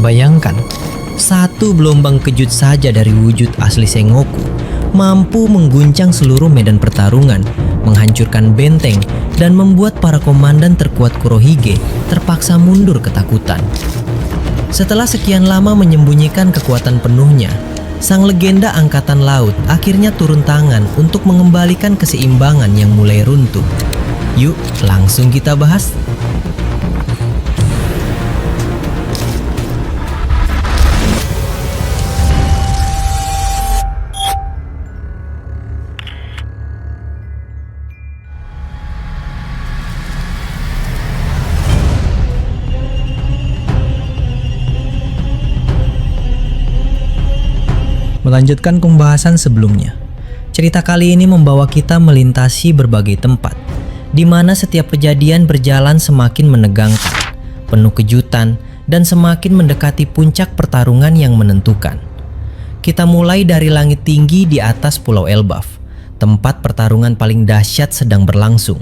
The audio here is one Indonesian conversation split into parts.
bayangkan. Satu gelombang kejut saja dari wujud asli Sengoku mampu mengguncang seluruh medan pertarungan, menghancurkan benteng, dan membuat para komandan terkuat Kurohige terpaksa mundur ketakutan. Setelah sekian lama menyembunyikan kekuatan penuhnya, sang legenda angkatan laut akhirnya turun tangan untuk mengembalikan keseimbangan yang mulai runtuh. Yuk, langsung kita bahas. Melanjutkan pembahasan sebelumnya, cerita kali ini membawa kita melintasi berbagai tempat, di mana setiap kejadian berjalan semakin menegangkan, penuh kejutan, dan semakin mendekati puncak pertarungan yang menentukan. Kita mulai dari langit tinggi di atas Pulau Elbaf, tempat pertarungan paling dahsyat sedang berlangsung.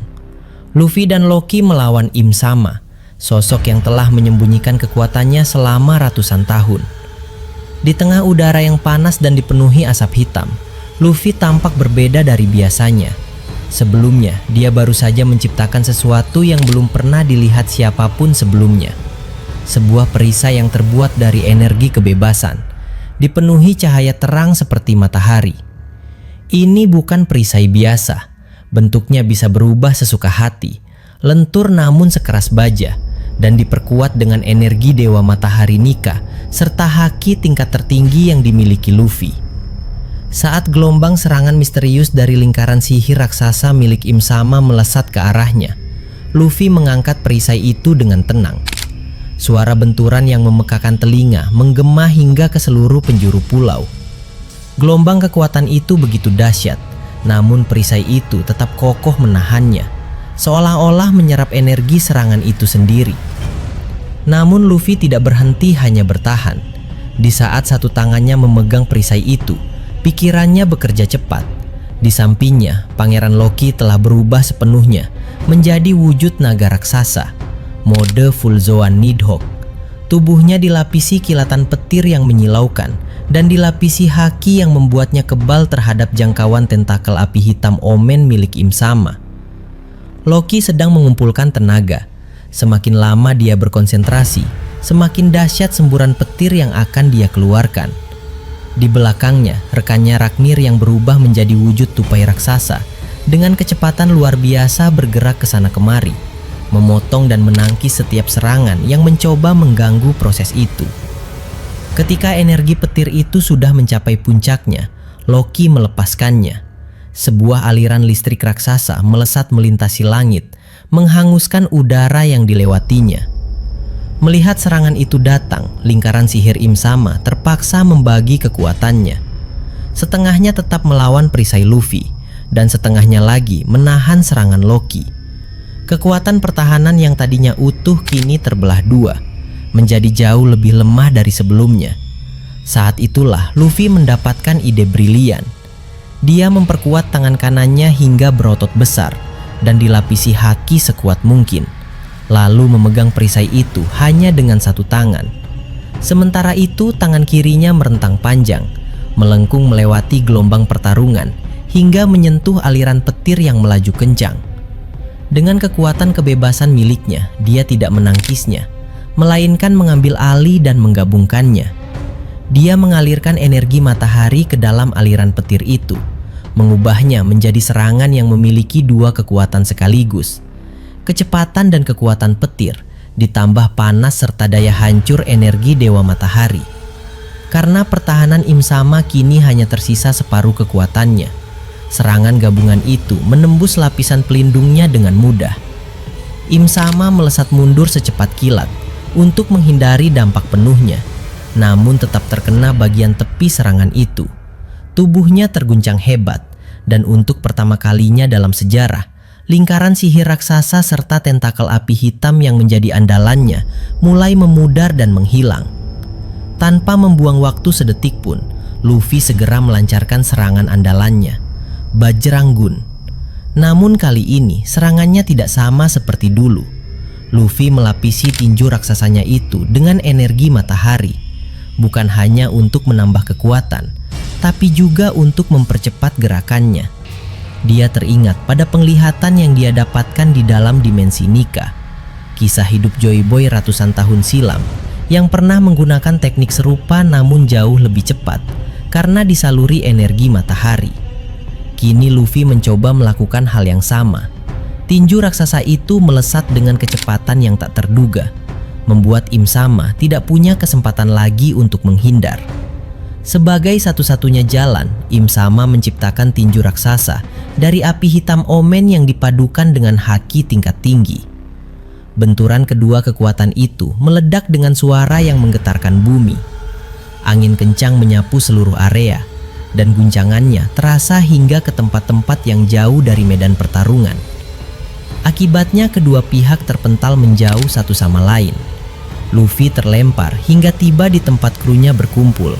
Luffy dan Loki melawan Im Sama, sosok yang telah menyembunyikan kekuatannya selama ratusan tahun. Di tengah udara yang panas dan dipenuhi asap hitam, Luffy tampak berbeda dari biasanya. Sebelumnya, dia baru saja menciptakan sesuatu yang belum pernah dilihat siapapun sebelumnya. Sebuah perisai yang terbuat dari energi kebebasan, dipenuhi cahaya terang seperti matahari. Ini bukan perisai biasa, bentuknya bisa berubah sesuka hati, lentur namun sekeras baja, dan diperkuat dengan energi Dewa Matahari Nika serta haki tingkat tertinggi yang dimiliki Luffy. Saat gelombang serangan misterius dari lingkaran sihir raksasa milik Im Sama melesat ke arahnya, Luffy mengangkat perisai itu dengan tenang. Suara benturan yang memekakan telinga menggema hingga ke seluruh penjuru pulau. Gelombang kekuatan itu begitu dahsyat, namun perisai itu tetap kokoh menahannya, seolah-olah menyerap energi serangan itu sendiri. Namun Luffy tidak berhenti hanya bertahan. Di saat satu tangannya memegang perisai itu, pikirannya bekerja cepat. Di sampingnya, Pangeran Loki telah berubah sepenuhnya menjadi wujud naga raksasa, mode Full Zoan Nidhogg. Tubuhnya dilapisi kilatan petir yang menyilaukan dan dilapisi haki yang membuatnya kebal terhadap jangkauan tentakel api hitam omen milik Im Sama. Loki sedang mengumpulkan tenaga. Semakin lama dia berkonsentrasi, semakin dahsyat semburan petir yang akan dia keluarkan. Di belakangnya, rekannya Ragnir yang berubah menjadi wujud tupai raksasa dengan kecepatan luar biasa bergerak ke sana kemari, memotong dan menangkis setiap serangan yang mencoba mengganggu proses itu. Ketika energi petir itu sudah mencapai puncaknya, Loki melepaskannya. Sebuah aliran listrik raksasa melesat melintasi langit, menghanguskan udara yang dilewatinya. Melihat serangan itu datang, lingkaran sihir Im Sama terpaksa membagi kekuatannya. Setengahnya tetap melawan perisai Luffy, dan setengahnya lagi menahan serangan Loki. Kekuatan pertahanan yang tadinya utuh kini terbelah dua, menjadi jauh lebih lemah dari sebelumnya. Saat itulah Luffy mendapatkan ide brilian. Dia memperkuat tangan kanannya hingga berotot besar dan dilapisi haki sekuat mungkin, lalu memegang perisai itu hanya dengan satu tangan. Sementara itu tangan kirinya merentang panjang, melengkung melewati gelombang pertarungan hingga menyentuh aliran petir yang melaju kencang. Dengan kekuatan kebebasan miliknya, dia tidak menangkisnya, melainkan mengambil alih dan menggabungkannya. Dia mengalirkan energi matahari ke dalam aliran petir itu, mengubahnya menjadi serangan yang memiliki dua kekuatan sekaligus. Kecepatan dan kekuatan petir, ditambah panas serta daya hancur energi Dewa Matahari. Karena pertahanan Im Sama kini hanya tersisa separuh kekuatannya, serangan gabungan itu menembus lapisan pelindungnya dengan mudah. Im Sama melesat mundur secepat kilat untuk menghindari dampak penuhnya, namun tetap terkena bagian tepi serangan itu. Tubuhnya terguncang hebat, dan untuk pertama kalinya dalam sejarah, lingkaran sihir raksasa serta tentakel api hitam yang menjadi andalannya mulai memudar dan menghilang. Tanpa membuang waktu sedetik pun, Luffy segera melancarkan serangan andalannya, Bajrang Gun. Namun kali ini serangannya tidak sama seperti dulu. Luffy melapisi tinju raksasanya itu dengan energi matahari, bukan hanya untuk menambah kekuatan, tapi juga untuk mempercepat gerakannya. Dia teringat pada penglihatan yang dia dapatkan di dalam dimensi Nika, kisah hidup Joy Boy ratusan tahun silam yang pernah menggunakan teknik serupa namun jauh lebih cepat karena disaluri energi matahari. Kini Luffy mencoba melakukan hal yang sama. Tinju raksasa itu melesat dengan kecepatan yang tak terduga, membuat Im Sama tidak punya kesempatan lagi untuk menghindar. Sebagai satu-satunya jalan, Im Sama menciptakan tinju raksasa dari api hitam omen yang dipadukan dengan haki tingkat tinggi. Benturan kedua kekuatan itu meledak dengan suara yang menggetarkan bumi. Angin kencang menyapu seluruh area, dan guncangannya terasa hingga ke tempat-tempat yang jauh dari medan pertarungan. Akibatnya kedua pihak terpental menjauh satu sama lain. Luffy terlempar hingga tiba di tempat krunya berkumpul.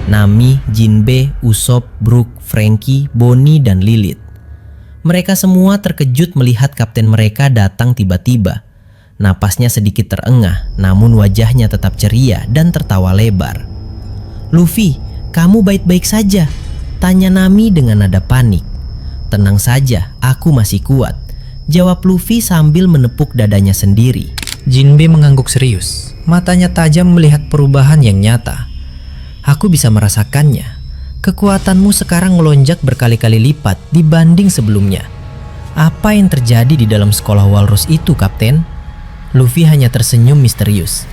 Nami, Jinbe, Usopp, Brook, Franky, Bonnie, dan Lilith. Mereka semua terkejut melihat kapten mereka datang tiba-tiba. Napasnya sedikit terengah, namun wajahnya tetap ceria dan tertawa lebar. "Luffy, kamu baik-baik saja?" tanya Nami dengan nada panik. "Tenang saja, aku masih kuat," jawab Luffy sambil menepuk dadanya sendiri. Jinbe mengangguk serius, matanya tajam melihat perubahan yang nyata. "Aku bisa merasakannya. Kekuatanmu sekarang melonjak berkali-kali lipat dibanding sebelumnya. Apa yang terjadi di dalam sekolah Walrus itu, Kapten?" Luffy hanya tersenyum misterius.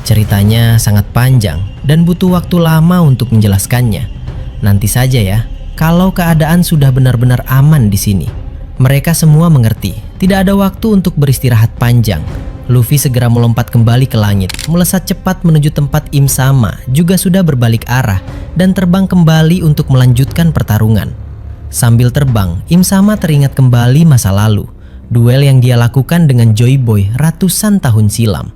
Ceritanya sangat panjang dan butuh waktu lama untuk menjelaskannya. Nanti saja ya, kalau keadaan sudah benar-benar aman di sini. Mereka semua mengerti, tidak ada waktu untuk beristirahat panjang. Luffy segera melompat kembali ke langit, melesat cepat menuju tempat Im Sama juga sudah berbalik arah dan terbang kembali untuk melanjutkan pertarungan. Sambil terbang, Im Sama teringat kembali masa lalu, duel yang dia lakukan dengan Joy Boy ratusan tahun silam.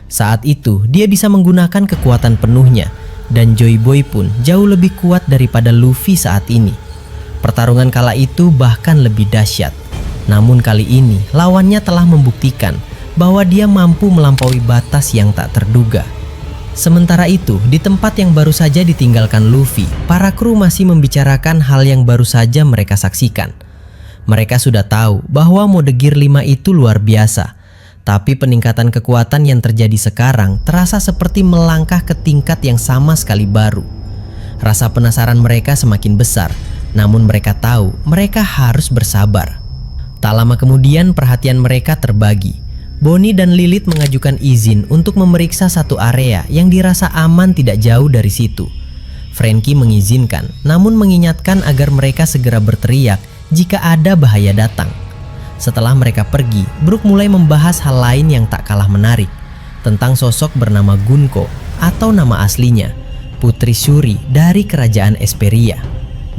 Saat itu, dia bisa menggunakan kekuatan penuhnya, dan Joy Boy pun jauh lebih kuat daripada Luffy saat ini. Pertarungan kala itu bahkan lebih dahsyat. Namun kali ini, lawannya telah membuktikan bahwa dia mampu melampaui batas yang tak terduga. Sementara itu, di tempat yang baru saja ditinggalkan Luffy, para kru masih membicarakan hal yang baru saja mereka saksikan. Mereka sudah tahu bahwa mode Gear 5 itu luar biasa, tapi peningkatan kekuatan yang terjadi sekarang terasa seperti melangkah ke tingkat yang sama sekali baru. Rasa penasaran mereka semakin besar, namun mereka tahu mereka harus bersabar. Tak lama kemudian perhatian mereka terbagi. Bonnie dan Lilith mengajukan izin untuk memeriksa satu area yang dirasa aman tidak jauh dari situ. Franky mengizinkan, namun mengingatkan agar mereka segera berteriak jika ada bahaya datang. Setelah mereka pergi, Brook mulai membahas hal lain yang tak kalah menarik, tentang sosok bernama Gunko atau nama aslinya, Putri Shuri dari kerajaan Esperia.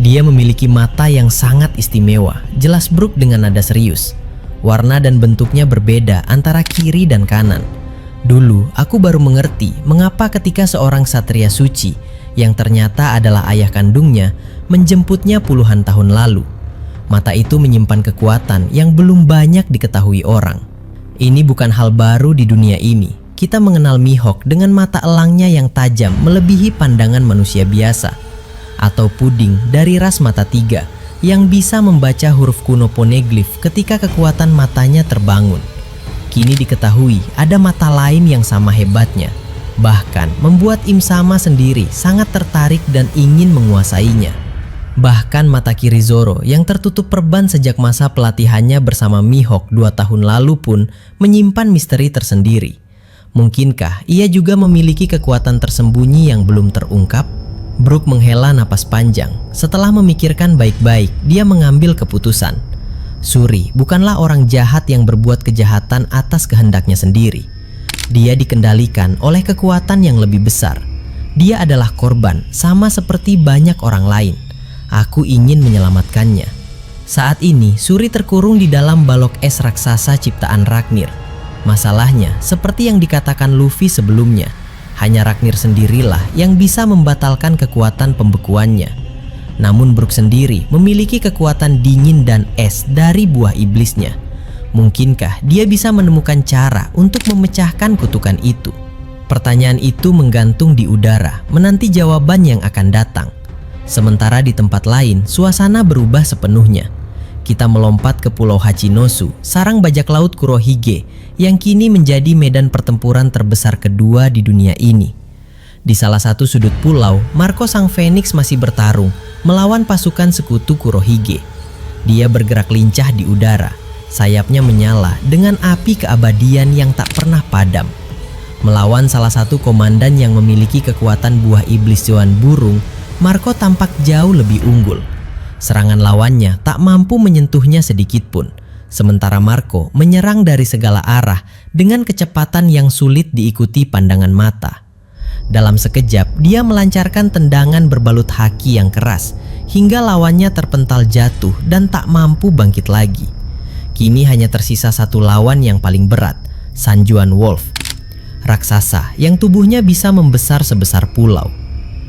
Dia memiliki mata yang sangat istimewa, jelas Brook dengan nada serius. Warna dan bentuknya berbeda antara kiri dan kanan. Dulu aku baru mengerti mengapa ketika seorang satria suci yang ternyata adalah ayah kandungnya menjemputnya puluhan tahun lalu. Mata itu menyimpan kekuatan yang belum banyak diketahui orang. Ini bukan hal baru di dunia ini. Kita mengenal Mihawk dengan mata elangnya yang tajam melebihi pandangan manusia biasa, atau Puding dari ras mata tiga yang bisa membaca huruf kuno poneglyph ketika kekuatan matanya terbangun. Kini diketahui ada mata lain yang sama hebatnya, bahkan membuat Im Sama sendiri sangat tertarik dan ingin menguasainya. Bahkan mata kiri Zoro yang tertutup perban sejak masa pelatihannya bersama Mihawk 2 tahun lalu pun menyimpan misteri tersendiri. Mungkinkah ia juga memiliki kekuatan tersembunyi yang belum terungkap? Brook menghela napas panjang. Setelah memikirkan baik-baik, dia mengambil keputusan. Shuri bukanlah orang jahat yang berbuat kejahatan atas kehendaknya sendiri. Dia dikendalikan oleh kekuatan yang lebih besar. Dia adalah korban, sama seperti banyak orang lain. Aku ingin menyelamatkannya. Saat ini, Shuri terkurung di dalam balok es raksasa ciptaan Ragnir. Masalahnya, seperti yang dikatakan Luffy sebelumnya, hanya Ragnir sendirilah yang bisa membatalkan kekuatan pembekuannya. Namun Brook sendiri memiliki kekuatan dingin dan es dari buah iblisnya. Mungkinkah dia bisa menemukan cara untuk memecahkan kutukan itu? Pertanyaan itu menggantung di udara, menanti jawaban yang akan datang. Sementara di tempat lain, suasana berubah sepenuhnya. Kita melompat ke Pulau Hachinosu, sarang bajak laut Kurohige, yang kini menjadi medan pertempuran terbesar kedua di dunia ini. Di salah satu sudut pulau, Marco Sang Phoenix masih bertarung melawan pasukan sekutu Kurohige. Dia bergerak lincah di udara, sayapnya menyala dengan api keabadian yang tak pernah padam. Melawan salah satu komandan yang memiliki kekuatan buah iblis Joan Burung, Marco tampak jauh lebih unggul. Serangan lawannya tak mampu menyentuhnya sedikit pun, sementara Marco menyerang dari segala arah dengan kecepatan yang sulit diikuti pandangan mata. Dalam sekejap, dia melancarkan tendangan berbalut haki yang keras, hingga lawannya terpental jatuh dan tak mampu bangkit lagi. Kini hanya tersisa satu lawan yang paling berat, Sanjuan Wolf, raksasa yang tubuhnya bisa membesar sebesar pulau.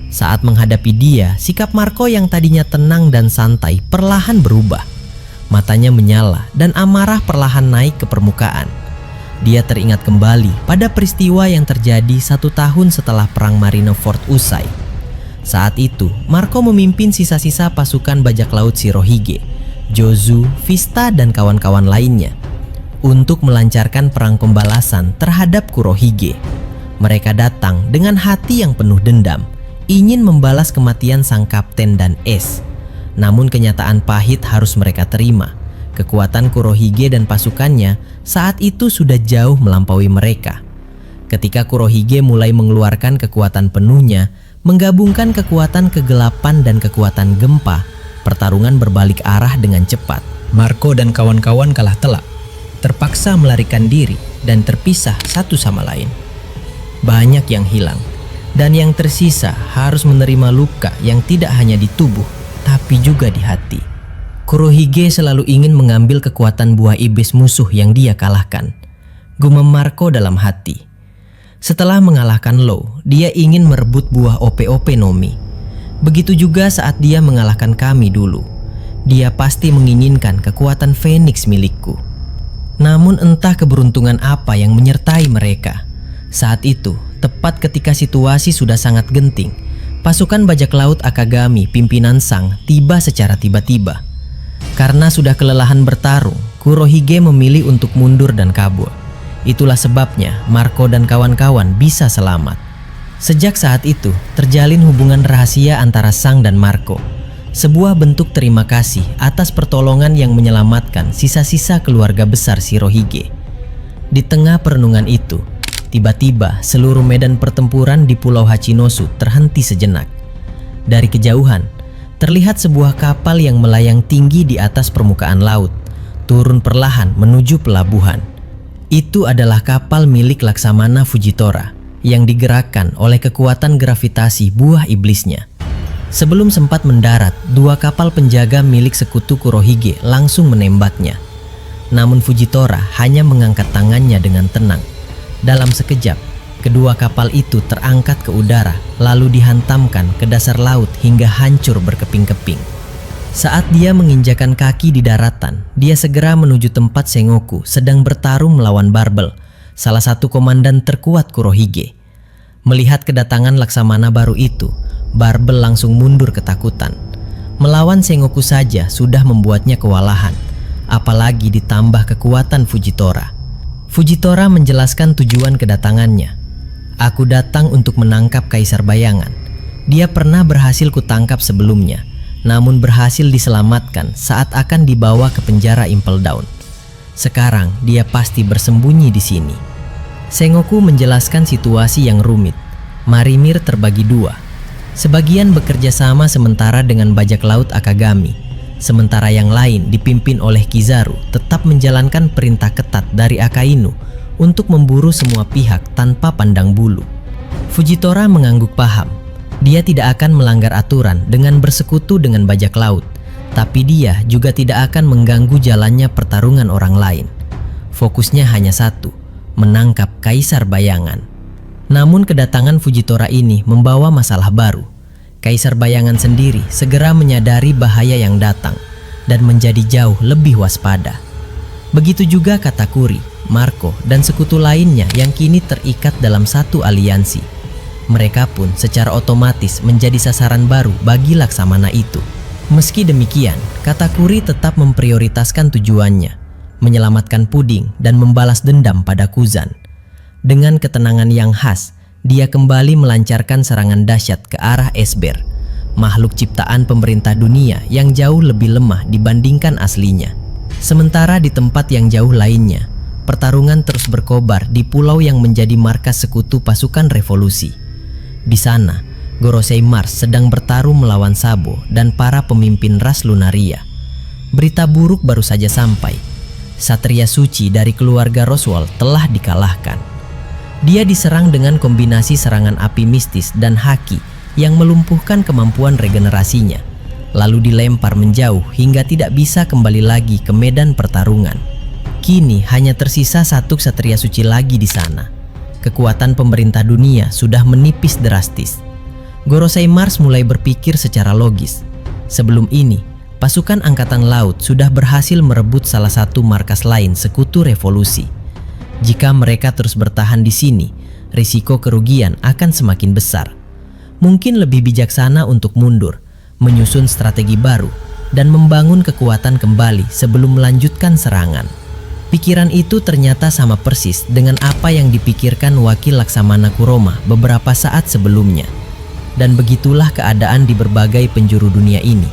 Saat menghadapi dia, sikap Marco yang tadinya tenang dan santai perlahan berubah. Matanya menyala dan amarah perlahan naik ke permukaan. Dia teringat kembali pada peristiwa yang terjadi 1 tahun setelah Perang Marineford usai. Saat itu, Marco memimpin sisa-sisa pasukan bajak laut Shirohige, Jozu, Vista, dan kawan-kawan lainnya untuk melancarkan perang pembalasan terhadap Kurohige. Mereka datang dengan hati yang penuh dendam, ingin membalas kematian sang kapten dan es. Namun kenyataan pahit harus mereka terima. Kekuatan Kurohige dan pasukannya saat itu sudah jauh melampaui mereka. Ketika Kurohige mulai mengeluarkan kekuatan penuhnya, menggabungkan kekuatan kegelapan dan kekuatan gempa, pertarungan berbalik arah dengan cepat. Marco dan kawan-kawan kalah telak, terpaksa melarikan diri dan terpisah satu sama lain. Banyak yang hilang, dan yang tersisa harus menerima luka yang tidak hanya di tubuh, tapi juga di hati. Kurohige selalu ingin mengambil kekuatan buah iblis musuh yang dia kalahkan, gumam Marco dalam hati. Setelah mengalahkan Law, dia ingin merebut buah OP-OP Nomi. Begitu juga saat dia mengalahkan kami dulu. Dia pasti menginginkan kekuatan Phoenix milikku. Namun entah keberuntungan apa yang menyertai mereka. Saat itu, tepat ketika situasi sudah sangat genting, pasukan bajak laut Akagami pimpinan Sang tiba secara tiba-tiba. Karena sudah kelelahan bertarung, Kurohige memilih untuk mundur dan kabur. Itulah sebabnya Marco dan kawan-kawan bisa selamat. Sejak saat itu, terjalin hubungan rahasia antara Sang dan Marco. Sebuah bentuk terima kasih atas pertolongan yang menyelamatkan sisa-sisa keluarga besar Shirohige. Di tengah perenungan itu, tiba-tiba seluruh medan pertempuran di Pulau Hachinosu terhenti sejenak. Dari kejauhan, terlihat sebuah kapal yang melayang tinggi di atas permukaan laut, turun perlahan menuju pelabuhan. Itu adalah kapal milik Laksamana Fujitora yang digerakkan oleh kekuatan gravitasi buah iblisnya. Sebelum sempat mendarat, 2 kapal penjaga milik sekutu Kurohige langsung menembaknya. Namun Fujitora hanya mengangkat tangannya dengan tenang. Dalam sekejap, kedua kapal itu terangkat ke udara lalu dihantamkan ke dasar laut hingga hancur berkeping-keping. Saat dia menginjakan kaki di daratan, dia segera menuju tempat Sengoku sedang bertarung melawan Barbel, salah satu komandan terkuat Kurohige. Melihat kedatangan Laksamana baru itu, Barbel langsung mundur ketakutan. Melawan Sengoku saja sudah membuatnya kewalahan, apalagi ditambah kekuatan Fujitora. Fujitora menjelaskan tujuan kedatangannya. Aku datang untuk menangkap Kaisar Bayangan. Dia pernah berhasil kutangkap sebelumnya, namun berhasil diselamatkan saat akan dibawa ke penjara Impel Down. Sekarang dia pasti bersembunyi di sini. Sengoku menjelaskan situasi yang rumit. Marinir terbagi 2. Sebagian bekerja sama sementara dengan bajak laut Akagami, sementara yang lain dipimpin oleh Kizaru tetap menjalankan perintah ketat dari Akainu untuk memburu semua pihak tanpa pandang bulu. Fujitora mengangguk paham. Dia tidak akan melanggar aturan dengan bersekutu dengan bajak laut, tapi dia juga tidak akan mengganggu jalannya pertarungan orang lain. Fokusnya hanya satu, menangkap Kaisar Bayangan. Namun kedatangan Fujitora ini membawa masalah baru. Kaisar Bayangan sendiri segera menyadari bahaya yang datang dan menjadi jauh lebih waspada. Begitu juga Katakuri, Marco, dan sekutu lainnya yang kini terikat dalam satu aliansi. Mereka pun secara otomatis menjadi sasaran baru bagi Laksamana itu. Meski demikian, Katakuri tetap memprioritaskan tujuannya, menyelamatkan Puding dan membalas dendam pada Kuzan. Dengan ketenangan yang khas, dia kembali melancarkan serangan dahsyat ke arah Esber, makhluk ciptaan pemerintah dunia yang jauh lebih lemah dibandingkan aslinya. Sementara di tempat yang jauh lainnya, pertarungan terus berkobar di pulau yang menjadi markas sekutu pasukan revolusi. Di sana, Gorosei Mars sedang bertarung melawan Sabo dan para pemimpin ras Lunaria. Berita buruk baru saja sampai. Satria suci dari keluarga Roswell telah dikalahkan. Dia diserang dengan kombinasi serangan api mistis dan haki yang melumpuhkan kemampuan regenerasinya, lalu dilempar menjauh hingga tidak bisa kembali lagi ke medan pertarungan. Kini hanya tersisa satu Satria suci lagi di sana. Kekuatan pemerintah dunia sudah menipis drastis. Gorosei Mars mulai berpikir secara logis. Sebelum ini, pasukan angkatan laut sudah berhasil merebut salah satu markas lain sekutu revolusi. Jika mereka terus bertahan di sini, risiko kerugian akan semakin besar. Mungkin lebih bijaksana untuk mundur, menyusun strategi baru, dan membangun kekuatan kembali sebelum melanjutkan serangan. Pikiran itu ternyata sama persis dengan apa yang dipikirkan wakil Laksamana Kuroma beberapa saat sebelumnya. Dan begitulah keadaan di berbagai penjuru dunia ini.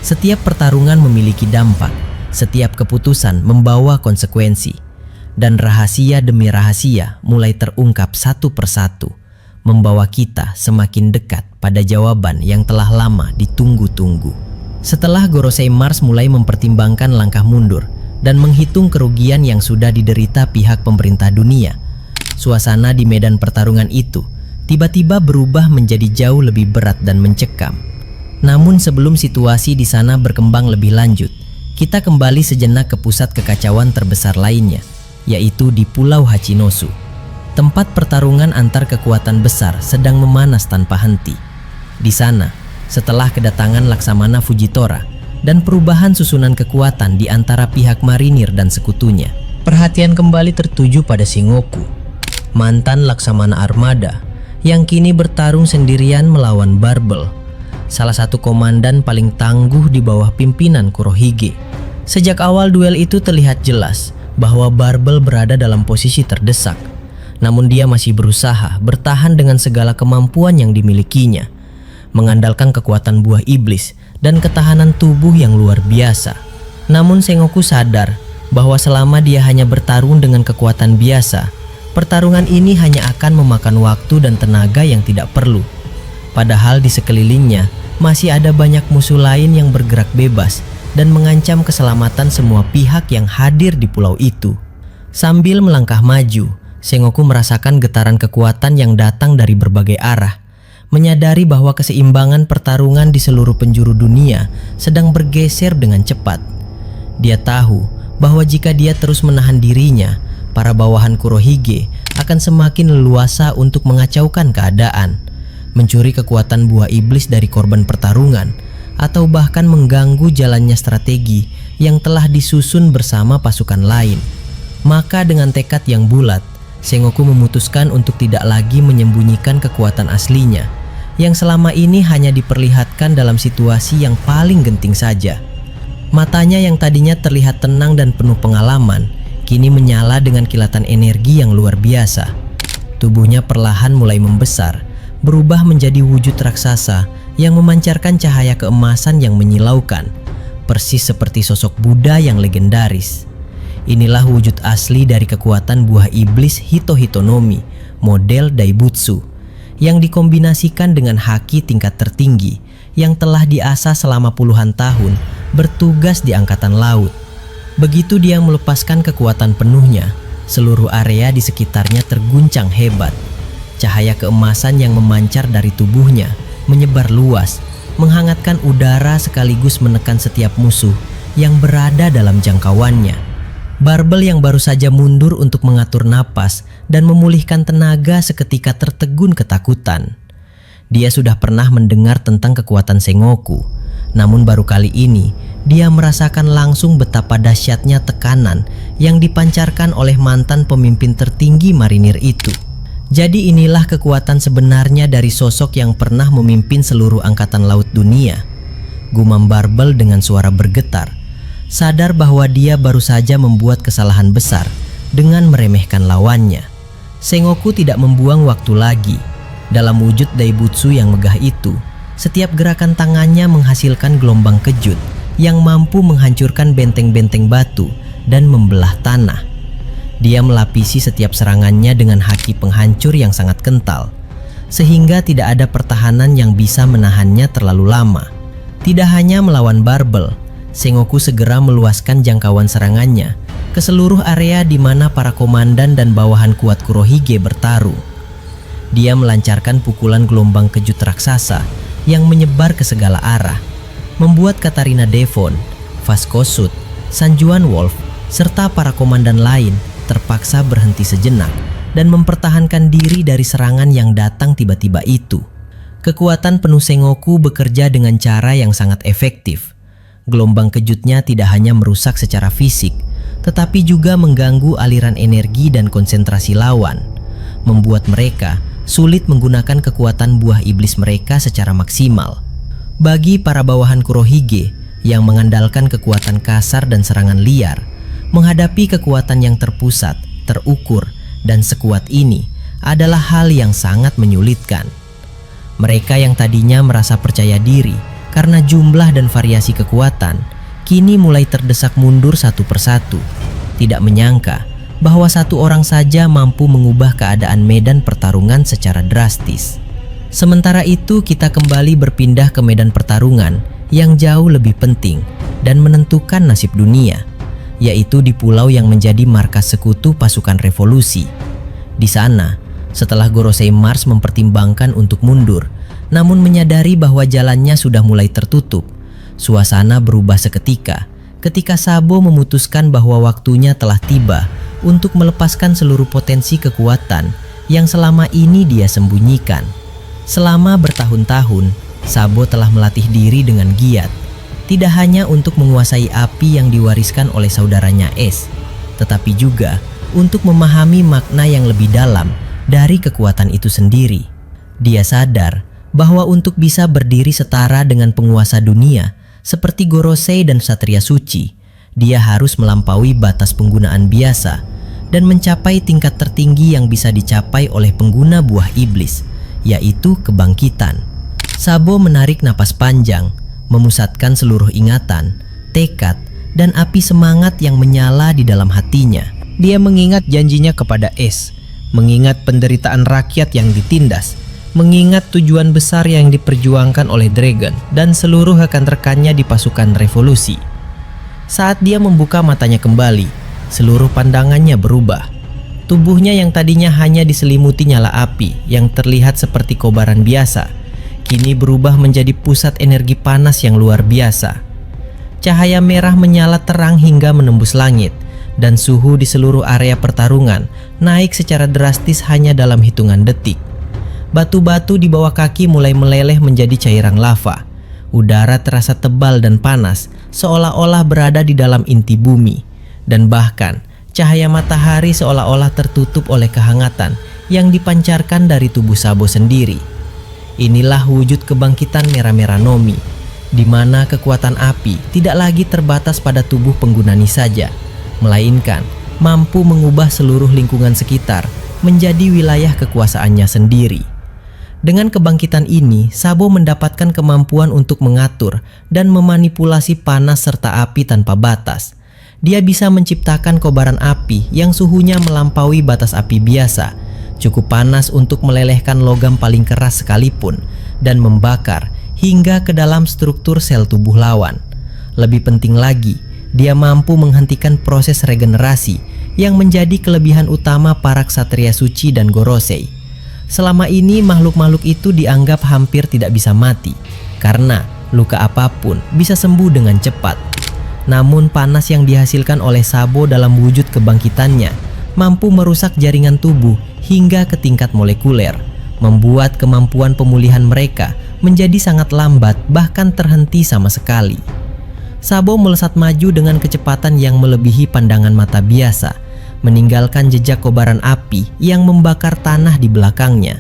Setiap pertarungan memiliki dampak, setiap keputusan membawa konsekuensi. Dan rahasia demi rahasia mulai terungkap satu persatu, membawa kita semakin dekat pada jawaban yang telah lama ditunggu-tunggu. Setelah Gorosei Mars mulai mempertimbangkan langkah mundur dan menghitung kerugian yang sudah diderita pihak pemerintah dunia, suasana di medan pertarungan itu tiba-tiba berubah menjadi jauh lebih berat dan mencekam. Namun sebelum situasi di sana berkembang lebih lanjut, kita kembali sejenak ke pusat kekacauan terbesar lainnya, yaitu di Pulau Hachinosu. Tempat pertarungan antar kekuatan besar sedang memanas tanpa henti. Di sana, setelah kedatangan Laksamana Fujitora dan perubahan susunan kekuatan di antara pihak marinir dan sekutunya, perhatian kembali tertuju pada Sengoku, mantan Laksamana Armada yang kini bertarung sendirian melawan Barbel, salah satu komandan paling tangguh di bawah pimpinan Kurohige. Sejak awal duel itu terlihat jelas bahwa Barbel berada dalam posisi terdesak, namun dia masih berusaha bertahan dengan segala kemampuan yang dimilikinya, mengandalkan kekuatan buah iblis dan ketahanan tubuh yang luar biasa. Namun Sengoku sadar bahwa selama dia hanya bertarung dengan kekuatan biasa, pertarungan ini hanya akan memakan waktu dan tenaga yang tidak perlu. Padahal di sekelilingnya masih ada banyak musuh lain yang bergerak bebas dan mengancam keselamatan semua pihak yang hadir di pulau itu. Sambil melangkah maju, Sengoku merasakan getaran kekuatan yang datang dari berbagai arah, menyadari bahwa keseimbangan pertarungan di seluruh penjuru dunia sedang bergeser dengan cepat. Dia tahu bahwa jika dia terus menahan dirinya, para bawahan Kurohige akan semakin leluasa untuk mengacaukan keadaan, mencuri kekuatan buah iblis dari korban pertarungan, atau bahkan mengganggu jalannya strategi yang telah disusun bersama pasukan lain. Maka dengan tekad yang bulat, Sengoku memutuskan untuk tidak lagi menyembunyikan kekuatan aslinya, yang selama ini hanya diperlihatkan dalam situasi yang paling genting saja. Matanya yang tadinya terlihat tenang dan penuh pengalaman, kini menyala dengan kilatan energi yang luar biasa. Tubuhnya perlahan mulai membesar, berubah menjadi wujud raksasa yang memancarkan cahaya keemasan yang menyilaukan, persis seperti sosok Buddha yang legendaris. Inilah wujud asli dari kekuatan buah iblis Hito-Hitonomi, model Daibutsu, yang dikombinasikan dengan haki tingkat tertinggi yang telah diasah selama puluhan tahun bertugas di angkatan laut. Begitu dia melepaskan kekuatan penuhnya, seluruh area di sekitarnya terguncang hebat. Cahaya keemasan yang memancar dari tubuhnya menyebar luas, menghangatkan udara sekaligus menekan setiap musuh yang berada dalam jangkauannya. Barbel yang baru saja mundur untuk mengatur napas dan memulihkan tenaga seketika tertegun ketakutan. Dia sudah pernah mendengar tentang kekuatan Sengoku, namun baru kali ini dia merasakan langsung betapa dahsyatnya tekanan yang dipancarkan oleh mantan pemimpin tertinggi marinir itu. Jadi inilah kekuatan sebenarnya dari sosok yang pernah memimpin seluruh angkatan laut dunia. Gumam Barbel dengan suara bergetar, sadar bahwa dia baru saja membuat kesalahan besar dengan meremehkan lawannya. Sengoku tidak membuang waktu lagi. Dalam wujud Daibutsu yang megah itu, setiap gerakan tangannya menghasilkan gelombang kejut yang mampu menghancurkan benteng-benteng batu dan membelah tanah. Dia melapisi setiap serangannya dengan haki penghancur yang sangat kental, sehingga tidak ada pertahanan yang bisa menahannya terlalu lama. Tidak hanya melawan Barbel, Sengoku segera meluaskan jangkauan serangannya ke seluruh area di mana para komandan dan bawahan kuat Kurohige bertarung. Dia melancarkan pukulan gelombang kejut raksasa yang menyebar ke segala arah, membuat Katarina Devon, Vasco-Sud, Sanjuan Wolf, serta para komandan lain terpaksa berhenti sejenak dan mempertahankan diri dari serangan yang datang tiba-tiba itu. Kekuatan penuh Sengoku bekerja dengan cara yang sangat efektif. Gelombang kejutnya tidak hanya merusak secara fisik, tetapi juga mengganggu aliran energi dan konsentrasi lawan, membuat mereka sulit menggunakan kekuatan buah iblis mereka secara maksimal. Bagi para bawahan Kurohige yang mengandalkan kekuatan kasar dan serangan liar, menghadapi kekuatan yang terpusat, terukur, dan sekuat ini adalah hal yang sangat menyulitkan. Mereka yang tadinya merasa percaya diri karena jumlah dan variasi kekuatan, kini mulai terdesak mundur satu persatu. Tidak menyangka bahwa satu orang saja mampu mengubah keadaan medan pertarungan secara drastis. Sementara itu, kita kembali berpindah ke medan pertarungan yang jauh lebih penting dan menentukan nasib dunia, yaitu di pulau yang menjadi markas sekutu pasukan revolusi. Di sana, setelah Gorosei Mars mempertimbangkan untuk mundur, namun menyadari bahwa jalannya sudah mulai tertutup, suasana berubah seketika ketika Sabo memutuskan bahwa waktunya telah tiba untuk melepaskan seluruh potensi kekuatan yang selama ini dia sembunyikan. Selama bertahun-tahun, Sabo telah melatih diri dengan giat, tidak hanya untuk menguasai api yang diwariskan oleh saudaranya Es, tetapi juga untuk memahami makna yang lebih dalam dari kekuatan itu sendiri. Dia sadar bahwa untuk bisa berdiri setara dengan penguasa dunia seperti Gorosei dan Satria Suci, dia harus melampaui batas penggunaan biasa dan mencapai tingkat tertinggi yang bisa dicapai oleh pengguna buah iblis, yaitu kebangkitan. Sabo menarik napas panjang, memusatkan seluruh ingatan, tekad, dan api semangat yang menyala di dalam hatinya. Dia mengingat janjinya kepada Es, mengingat penderitaan rakyat yang ditindas, mengingat tujuan besar yang diperjuangkan oleh Dragon dan seluruh rekan-rekannya di pasukan revolusi. Saat dia membuka matanya kembali, seluruh pandangannya berubah. Tubuhnya yang tadinya hanya diselimuti nyala api yang terlihat seperti kobaran biasa, kini berubah menjadi pusat energi panas yang luar biasa. Cahaya merah menyala terang hingga menembus langit, dan suhu di seluruh area pertarungan naik secara drastis hanya dalam hitungan detik. Batu-batu di bawah kaki mulai meleleh menjadi cairan lava. Udara terasa tebal dan panas, seolah-olah berada di dalam inti bumi. Dan bahkan, cahaya matahari seolah-olah tertutup oleh kehangatan yang dipancarkan dari tubuh Sabo sendiri. Inilah wujud kebangkitan Mera-Mera Nomi, di mana kekuatan api tidak lagi terbatas pada tubuh penggunanya saja, melainkan mampu mengubah seluruh lingkungan sekitar menjadi wilayah kekuasaannya sendiri. Dengan kebangkitan ini, Sabo mendapatkan kemampuan untuk mengatur dan memanipulasi panas serta api tanpa batas. Dia bisa menciptakan kobaran api yang suhunya melampaui batas api biasa, cukup panas untuk melelehkan logam paling keras sekalipun, dan membakar hingga ke dalam struktur sel tubuh lawan. Lebih penting lagi, dia mampu menghentikan proses regenerasi yang menjadi kelebihan utama para ksatria suci dan Gorosei. Selama ini makhluk-makhluk itu dianggap hampir tidak bisa mati, karena luka apapun bisa sembuh dengan cepat. Namun panas yang dihasilkan oleh Sabo dalam wujud kebangkitannya mampu merusak jaringan tubuh hingga ke tingkat molekuler, membuat kemampuan pemulihan mereka menjadi sangat lambat bahkan terhenti sama sekali. Sabo melesat maju dengan kecepatan yang melebihi pandangan mata biasa, meninggalkan jejak kobaran api yang membakar tanah di belakangnya.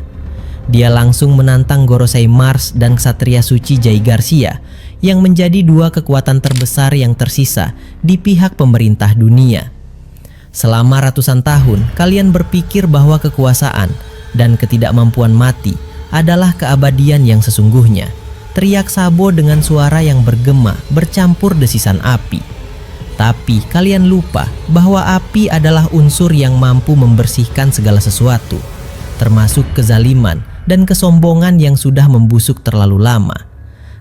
Dia langsung menantang Gorosei Mars dan Ksatria Suci Jai Garcia yang menjadi dua kekuatan terbesar yang tersisa di pihak pemerintah dunia. Selama ratusan tahun, kalian berpikir bahwa kekuasaan dan ketidakmampuan mati adalah keabadian yang sesungguhnya, teriak Sabo dengan suara yang bergema bercampur desisan api. Tapi kalian lupa bahwa api adalah unsur yang mampu membersihkan segala sesuatu, termasuk kezaliman dan kesombongan yang sudah membusuk terlalu lama.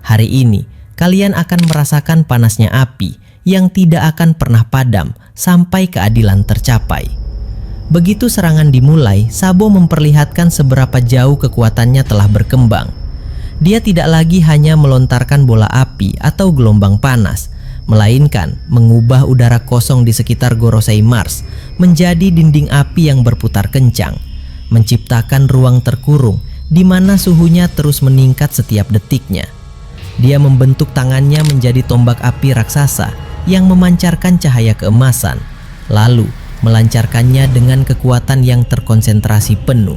Hari ini, kalian akan merasakan panasnya api yang tidak akan pernah padam sampai keadilan tercapai. Begitu serangan dimulai, Sabo memperlihatkan seberapa jauh kekuatannya telah berkembang. Dia tidak lagi hanya melontarkan bola api atau gelombang panas, melainkan mengubah udara kosong di sekitar Gorosei Mars menjadi dinding api yang berputar kencang, menciptakan ruang terkurung di mana suhunya terus meningkat setiap detiknya. Dia membentuk tangannya menjadi tombak api raksasa yang memancarkan cahaya keemasan, lalu melancarkannya dengan kekuatan yang terkonsentrasi penuh.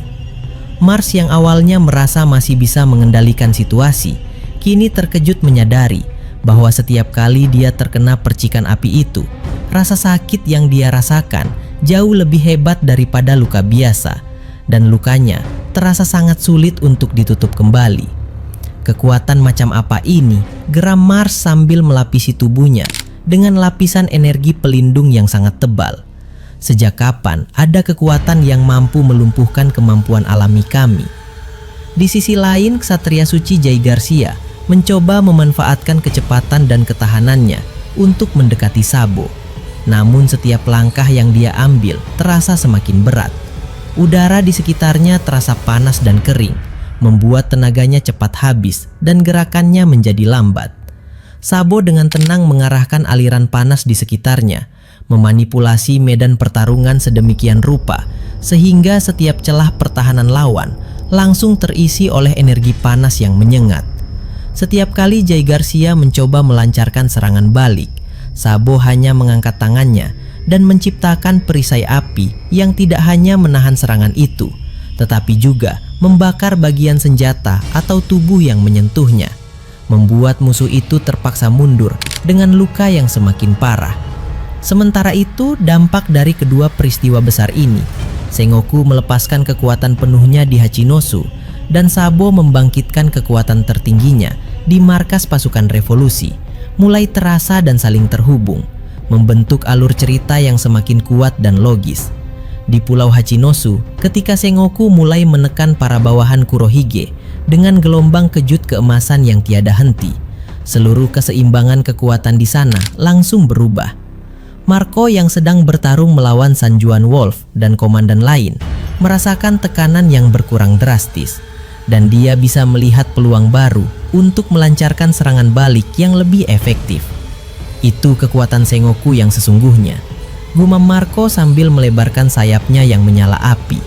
Mars yang awalnya merasa masih bisa mengendalikan situasi, kini terkejut menyadari bahwa setiap kali dia terkena percikan api itu, rasa sakit yang dia rasakan jauh lebih hebat daripada luka biasa, dan lukanya terasa sangat sulit untuk ditutup kembali. Kekuatan macam apa ini? Geram Mars sambil melapisi tubuhnya dengan lapisan energi pelindung yang sangat tebal. Sejak kapan ada kekuatan yang mampu melumpuhkan kemampuan alami kami? Di sisi lain, Ksatria Suci Jai Garcia mencoba memanfaatkan kecepatan dan ketahanannya untuk mendekati Sabo. Namun setiap langkah yang dia ambil terasa semakin berat. Udara di sekitarnya terasa panas dan kering, membuat tenaganya cepat habis dan gerakannya menjadi lambat. Sabo dengan tenang mengarahkan aliran panas di sekitarnya, memanipulasi medan pertarungan sedemikian rupa sehingga setiap celah pertahanan lawan langsung terisi oleh energi panas yang menyengat. Setiap kali Jai Garcia mencoba melancarkan serangan balik, Sabo hanya mengangkat tangannya dan menciptakan perisai api yang tidak hanya menahan serangan itu, tetapi juga membakar bagian senjata atau tubuh yang menyentuhnya, membuat musuh itu terpaksa mundur dengan luka yang semakin parah. Sementara itu, dampak dari kedua peristiwa besar ini, Sengoku melepaskan kekuatan penuhnya di Hachinosu dan Sabo membangkitkan kekuatan tertingginya di markas pasukan revolusi, mulai terasa dan saling terhubung, membentuk alur cerita yang semakin kuat dan logis. Di Pulau Hachinosu, ketika Sengoku mulai menekan para bawahan Kurohige dengan gelombang kejut keemasan yang tiada henti, seluruh keseimbangan kekuatan di sana langsung berubah. Marco yang sedang bertarung melawan Sanjuan Wolf dan komandan lain merasakan tekanan yang berkurang drastis, dan dia bisa melihat peluang baru untuk melancarkan serangan balik yang lebih efektif. Itu kekuatan Sengoku yang sesungguhnya, gumam Marco sambil melebarkan sayapnya yang menyala api.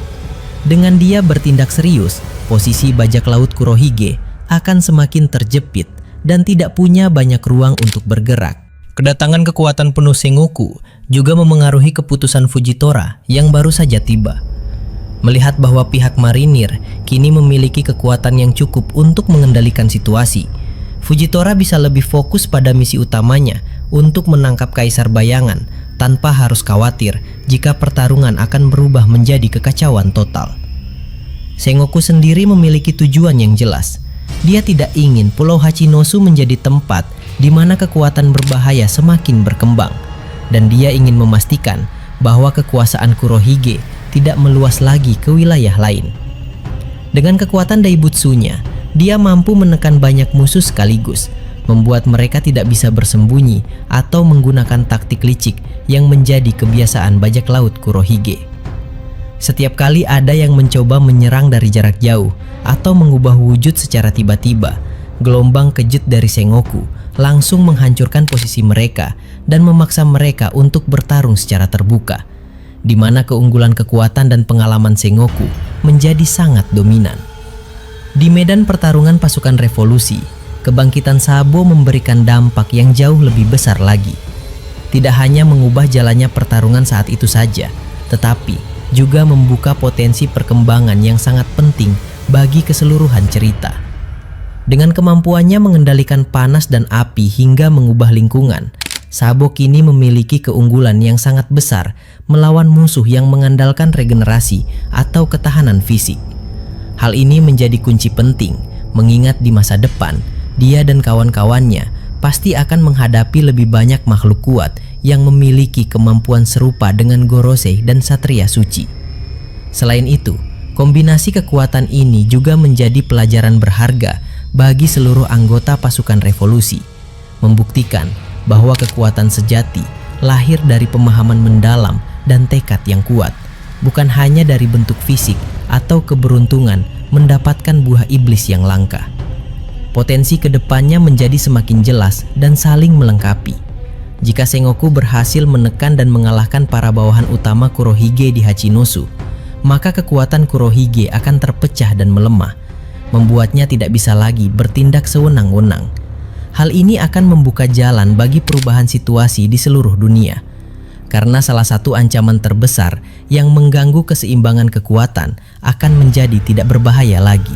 Dengan dia bertindak serius, posisi bajak laut Kurohige akan semakin terjepit dan tidak punya banyak ruang untuk bergerak. Kedatangan kekuatan penuh Sengoku juga memengaruhi keputusan Fujitora yang baru saja tiba. Melihat bahwa pihak marinir kini memiliki kekuatan yang cukup untuk mengendalikan situasi, Fujitora bisa lebih fokus pada misi utamanya untuk menangkap Kaisar Bayangan tanpa harus khawatir jika pertarungan akan berubah menjadi kekacauan total. Sengoku sendiri memiliki tujuan yang jelas. Dia tidak ingin Pulau Hachinosu menjadi tempat di mana kekuatan berbahaya semakin berkembang, dan dia ingin memastikan bahwa kekuasaan Kurohige tidak meluas lagi ke wilayah lain. Dengan kekuatan Daibutsunya, dia mampu menekan banyak musuh sekaligus, membuat mereka tidak bisa bersembunyi atau menggunakan taktik licik yang menjadi kebiasaan bajak laut Kurohige. Setiap kali ada yang mencoba menyerang dari jarak jauh atau mengubah wujud secara tiba-tiba, gelombang kejut dari Sengoku langsung menghancurkan posisi mereka dan memaksa mereka untuk bertarung secara terbuka, di mana keunggulan kekuatan dan pengalaman Sengoku menjadi sangat dominan. Di medan pertarungan pasukan revolusi, kebangkitan Sabo memberikan dampak yang jauh lebih besar lagi. Tidak hanya mengubah jalannya pertarungan saat itu saja, tetapi juga membuka potensi perkembangan yang sangat penting bagi keseluruhan cerita. Dengan kemampuannya mengendalikan panas dan api hingga mengubah lingkungan, Sabo kini memiliki keunggulan yang sangat besar melawan musuh yang mengandalkan regenerasi atau ketahanan fisik. Hal ini menjadi kunci penting, mengingat di masa depan, dia dan kawan-kawannya pasti akan menghadapi lebih banyak makhluk kuat yang memiliki kemampuan serupa dengan Gorosei dan Satria Suci. Selain itu, kombinasi kekuatan ini juga menjadi pelajaran berharga bagi seluruh anggota pasukan revolusi, membuktikan bahwa kekuatan sejati lahir dari pemahaman mendalam dan tekad yang kuat, bukan hanya dari bentuk fisik atau keberuntungan mendapatkan buah iblis yang langka. Potensi kedepannya menjadi semakin jelas dan saling melengkapi. Jika Sengoku berhasil menekan dan mengalahkan para bawahan utama Kurohige di Hachinosu, maka kekuatan Kurohige akan terpecah dan melemah, membuatnya tidak bisa lagi bertindak sewenang-wenang. Hal ini akan membuka jalan bagi perubahan situasi di seluruh dunia, karena salah satu ancaman terbesar yang mengganggu keseimbangan kekuatan akan menjadi tidak berbahaya lagi.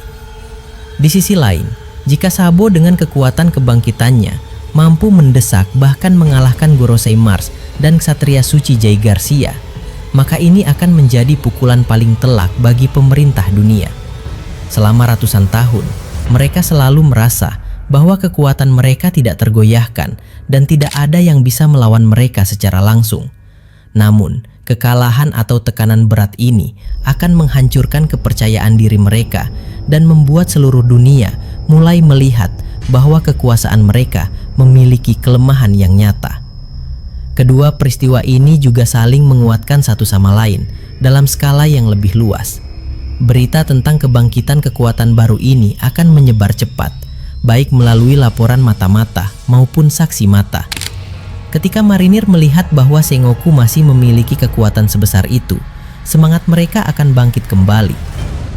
Di sisi lain, jika Sabo dengan kekuatan kebangkitannya mampu mendesak bahkan mengalahkan Gorosei Mars dan Ksatria Suci Jai Garcia, maka ini akan menjadi pukulan paling telak bagi pemerintah dunia. Selama ratusan tahun, mereka selalu merasa bahwa kekuatan mereka tidak tergoyahkan dan tidak ada yang bisa melawan mereka secara langsung. Namun, kekalahan atau tekanan berat ini akan menghancurkan kepercayaan diri mereka dan membuat seluruh dunia mulai melihat bahwa kekuasaan mereka memiliki kelemahan yang nyata. Kedua peristiwa ini juga saling menguatkan satu sama lain dalam skala yang lebih luas. Berita tentang kebangkitan kekuatan baru ini akan menyebar cepat, baik melalui laporan mata-mata maupun saksi mata. Ketika marinir melihat bahwa Sengoku masih memiliki kekuatan sebesar itu, semangat mereka akan bangkit kembali.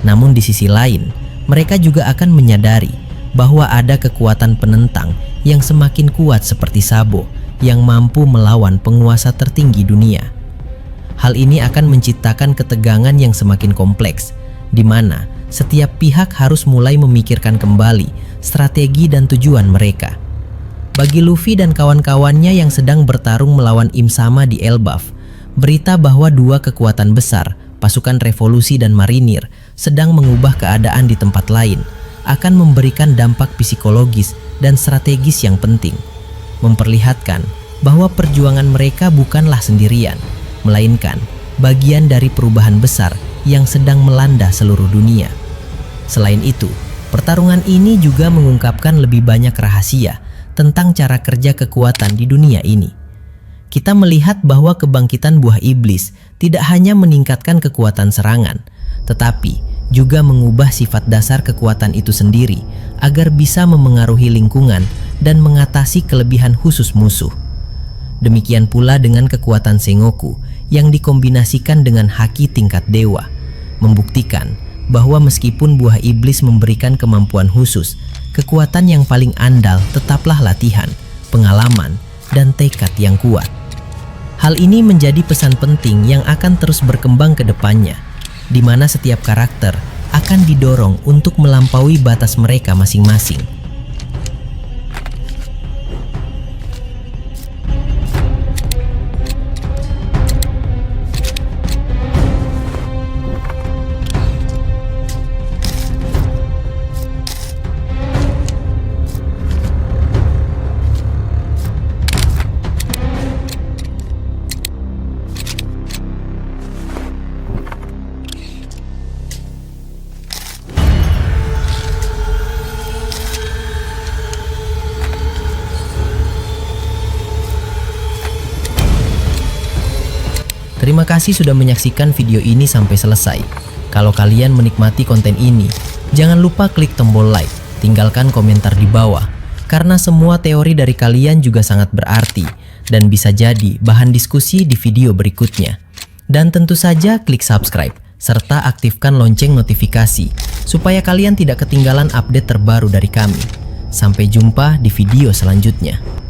Namun di sisi lain, mereka juga akan menyadari bahwa ada kekuatan penentang yang semakin kuat seperti Sabo yang mampu melawan penguasa tertinggi dunia. Hal ini akan menciptakan ketegangan yang semakin kompleks, di mana setiap pihak harus mulai memikirkan kembali strategi dan tujuan mereka. Bagi Luffy dan kawan-kawannya yang sedang bertarung melawan Im Sama di Elbaf, berita bahwa dua kekuatan besar, pasukan revolusi dan marinir, sedang mengubah keadaan di tempat lain, akan memberikan dampak psikologis dan strategis yang penting, memperlihatkan bahwa perjuangan mereka bukanlah sendirian, melainkan bagian dari perubahan besar yang sedang melanda seluruh dunia. Selain itu, pertarungan ini juga mengungkapkan lebih banyak rahasia tentang cara kerja kekuatan di dunia ini. Kita melihat bahwa kebangkitan buah iblis tidak hanya meningkatkan kekuatan serangan, tetapi juga mengubah sifat dasar kekuatan itu sendiri agar bisa memengaruhi lingkungan dan mengatasi kelebihan khusus musuh. Demikian pula dengan kekuatan Sengoku yang dikombinasikan dengan haki tingkat dewa, membuktikan bahwa meskipun buah iblis memberikan kemampuan khusus, kekuatan yang paling andal tetaplah latihan, pengalaman, dan tekad yang kuat. Hal ini menjadi pesan penting yang akan terus berkembang ke depannya, di mana setiap karakter akan didorong untuk melampaui batas mereka masing-masing. Terima kasih sudah menyaksikan video ini sampai selesai. Kalau kalian menikmati konten ini, jangan lupa klik tombol like, tinggalkan komentar di bawah, karena semua teori dari kalian juga sangat berarti dan bisa jadi bahan diskusi di video berikutnya. Dan tentu saja klik subscribe, serta aktifkan lonceng notifikasi, supaya kalian tidak ketinggalan update terbaru dari kami. Sampai jumpa di video selanjutnya.